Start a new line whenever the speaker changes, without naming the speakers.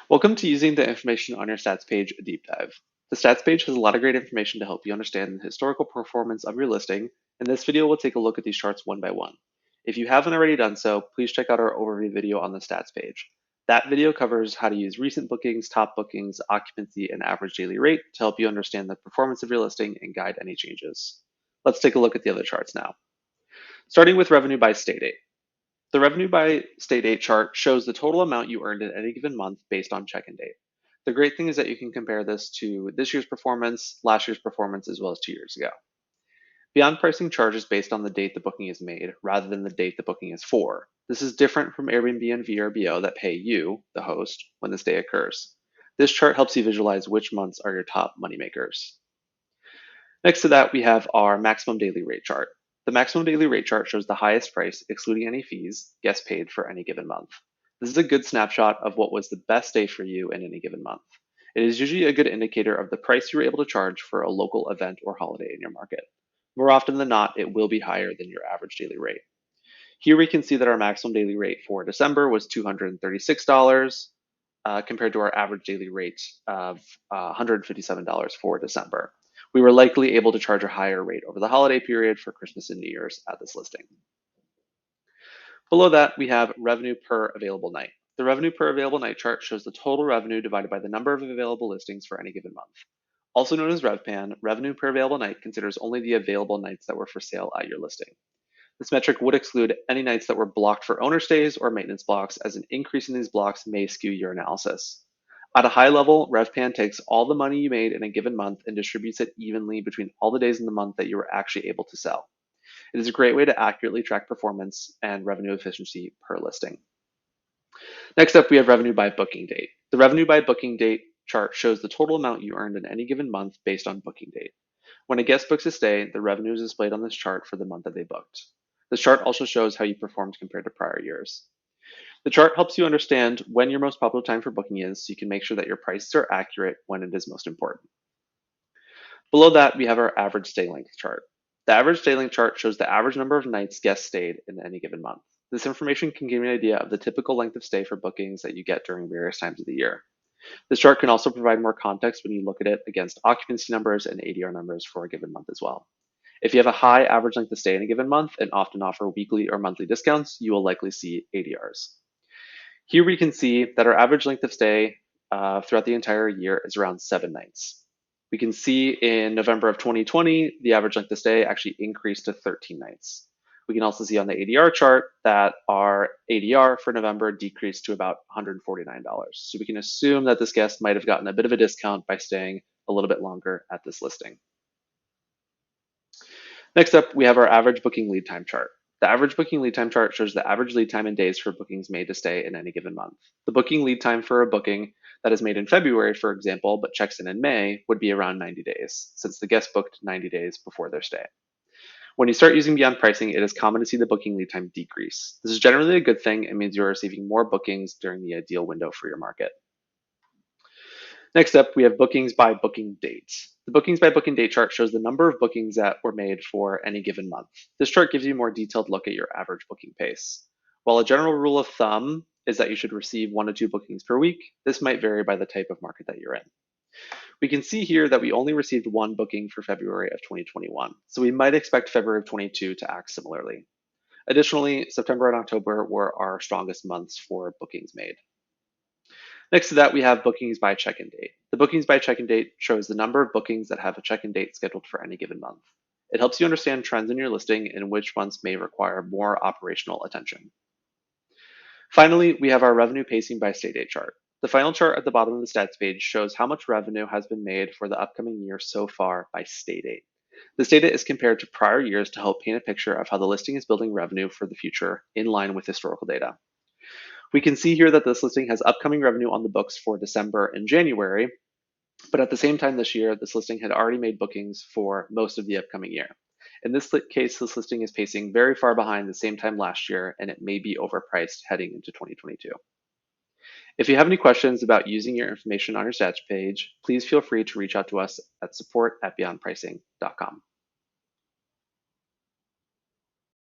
Welcome to using the information on your stats page a deep dive. The stats page has a lot of great information to help you understand the historical performance of your listing, and this video will take a look at these charts one by one. If you haven't already done so, please check out our overview video on the stats page. That video covers how to use recent bookings, top bookings, occupancy, and average daily rate to help you understand the performance of your listing and guide any changes. Let's take a look at the other charts now. Starting with revenue by state date. The revenue by state date chart shows the total amount you earned in any given month based on check-in date. The great thing is that you can compare this to this year's performance, last year's performance, as well as 2 years ago. Beyond pricing charges based on the date the booking is made rather than the date the booking is for. This is different from Airbnb and VRBO that pay you, the host, when the stay occurs. This chart helps you visualize which months are your top moneymakers. Next to that, we have our maximum daily rate chart. The maximum daily rate chart shows the highest price, excluding any fees, guests paid for any given month. This is a good snapshot of what was the best day for you in any given month. It is usually a good indicator of the price you were able to charge for a local event or holiday in your market. More often than not, it will be higher than your average daily rate. Here we can see that our maximum daily rate for December was $236 compared to our average daily rate of $157 for December. We were likely able to charge a higher rate over the holiday period for Christmas and New Year's at this listing. Below that, we have revenue per available night. The revenue per available night chart shows the total revenue divided by the number of available listings for any given month. Also known as RevPAN, revenue per available night considers only the available nights that were for sale at your listing. This metric would exclude any nights that were blocked for owner stays or maintenance blocks, as an increase in these blocks may skew your analysis. At a high level, RevPAN takes all the money you made in a given month and distributes it evenly between all the days in the month that you were actually able to sell. It is a great way to accurately track performance and revenue efficiency per listing. Next up, we have revenue by booking date. The revenue by booking date chart shows the total amount you earned in any given month based on booking date. When a guest books a stay, the revenue is displayed on this chart for the month that they booked. This chart also shows how you performed compared to prior years. The chart helps you understand when your most popular time for booking is, so you can make sure that your prices are accurate when it is most important. Below that, we have our average stay length chart. The average stay length chart shows the average number of nights guests stayed in any given month. This information can give you an idea of the typical length of stay for bookings that you get during various times of the year. This chart can also provide more context when you look at it against occupancy numbers and ADR numbers for a given month as well. If you have a high average length of stay in a given month and often offer weekly or monthly discounts, you will likely see ADRs. Here we can see that our average length of stay throughout the entire year is around 7 nights. We can see in November of 2020, the average length of stay actually increased to 13 nights. We can also see on the ADR chart that our ADR for November decreased to about $149. So we can assume that this guest might have gotten a bit of a discount by staying a little bit longer at this listing. Next up, we have our average booking lead time chart. The average booking lead time chart shows the average lead time in days for bookings made to stay in any given month. The booking lead time for a booking that is made in February, for example, but checks in May, would be around 90 days, since the guest booked 90 days before their stay. When you start using beyond pricing, it is common to see the booking lead time decrease. This is generally a good thing and means you're receiving more bookings during the ideal window for your market. Next up, we have bookings by booking date. The bookings by booking date chart shows the number of bookings that were made for any given month. This chart gives you a more detailed look at your average booking pace. While a general rule of thumb is that you should receive 1 to 2 bookings per week, this might vary by the type of market that you're in. We can see here that we only received 1 booking for February of 2021, so we might expect February of 22 to act similarly. Additionally, September and October were our strongest months for bookings made. Next to that, we have bookings by check-in date. The bookings by check-in date shows the number of bookings that have a check-in date scheduled for any given month. It helps you understand trends in your listing and which months may require more operational attention. Finally, we have our revenue pacing by stay date chart. The final chart at the bottom of the stats page shows how much revenue has been made for the upcoming year so far by stay date. This data is compared to prior years to help paint a picture of how the listing is building revenue for the future in line with historical data. We can see here that this listing has upcoming revenue on the books for December and January, but at the same time this year, this listing had already made bookings for most of the upcoming year. In this case, this listing is pacing very far behind the same time last year, and it may be overpriced heading into 2022. If you have any questions about using your information on your stats page, please feel free to reach out to us at support@beyondpricing.com.